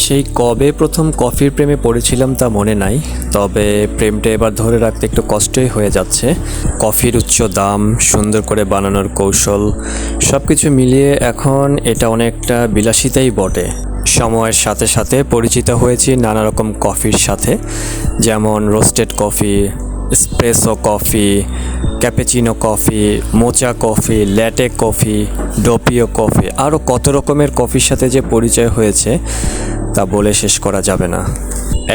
সেই কবে প্রথম কফির প্রেমে পড়েছিলাম তা মনে নাই, তবে প্রেমটা এবার ধরে রাখতে একটু কষ্টই হয়ে যাচ্ছে। কফির উচ্চ দাম, সুন্দর করে বানানোর কৌশল, সব কিছু মিলিয়ে এখন এটা অনেকটা বিলাসিতাই বটে। সময়ের সাথে সাথে পরিচিত হয়েছি নানা রকম কফির সাথে, যেমন roasted coffee, espresso coffee, cappuccino coffee, মোচা কফি, ল্যাটে কফি, ডোপিও কফি, আরও কত রকমের কফির সাথে যে পরিচয় হয়েছে তা বলে শেষ করা যাবে না।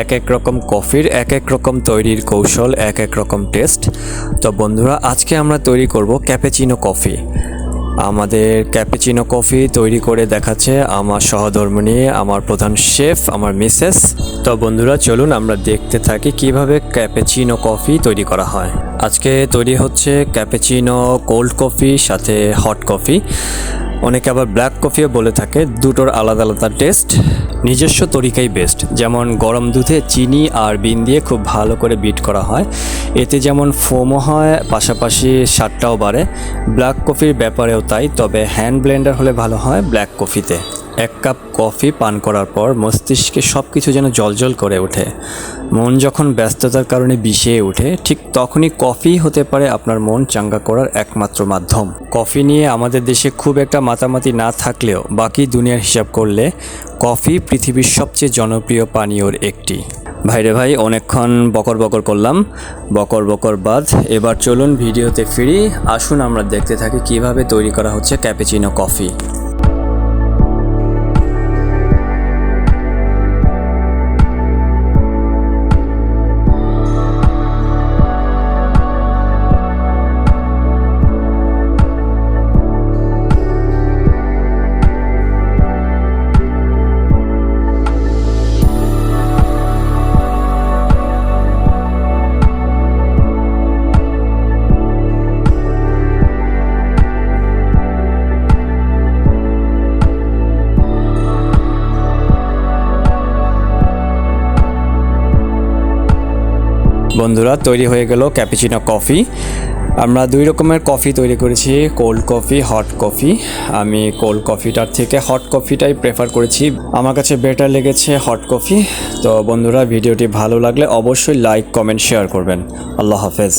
এক এক রকম কফির এক এক রকম তৈরির কৌশল, এক এক রকম টেস্ট। তো বন্ধুরা, আজকে আমরা তৈরি করব ক্যাপুচিনো কফি। আমাদের ক্যাপুচিনো কফি তৈরি করে দেখাচ্ছে আমার সহধর্মিণী, আমার প্রধান শেফ, আমার মিসেস। তো বন্ধুরা, চলুন আমরা দেখতে থাকি কিভাবে ক্যাপুচিনো কফি তৈরি করা হয়। আজকে তৈরি হচ্ছে ক্যাপুচিনো কোল্ড কফি সাথে হট কফি, অনেকে আবার ব্ল্যাক কফিও বলে থাকে। দুটোর আলাদা আলাদা টেস্ট, নিজস্ব তরিকাই বেস্ট। যেমন গরম দুধে চিনি আর বিন দিয়ে খুব ভালো করে বিট করা হয়, এতে যেমন ফোমও হয়, পাশাপাশি স্বাদটাও বাড়ে। ব্ল্যাক কফির ব্যাপারেও তাই, তবে হ্যান্ড ব্লেন্ডার হলে ভালো হয় ব্ল্যাক কফিতে। এক কাপ কফি পান করার পর মস্তিষ্কে সব কিছু যেন জ্বলজ্বল করে ওঠে। মন যখন ব্যস্ততার কারণে বিষিয়ে ওঠে, ঠিক তখনই কফি হতে পারে আপনার মন চাঙ্গা করার একমাত্র মাধ্যম। কফি নিয়ে আমাদের দেশে খুব একটা মাতামাতি না থাকলেও বাকি দুনিয়ার হিসাব করলে কফি পৃথিবীর সবচেয়ে জনপ্রিয় পানীয়র একটি। ভাইরে ভাই, অনেকক্ষণ বকর বকর করলাম, বকর বকর বাদ। এবার চলুন ভিডিওতে ফিরি। আসুন আমরা দেখতে থাকি কিভাবে তৈরি করা হচ্ছে ক্যাপুচিনো কফি। বন্ধুরা, তৈরি হয়ে গেল ক্যাপুচিনো কফি। আমরা দুই রকমের কফি তৈরি করেছি, কোল্ড কফি, হট কফি। আমি কোল্ড কফিটার থেকে হট কফিটাই প্রেফার করেছি, আমার কাছে বেটার লেগেছে হট কফি। তো বন্ধুরা, ভিডিওটি ভালো লাগলে অবশ্যই লাইক, কমেন্ট, শেয়ার করবেন। আল্লাহ হাফেজ।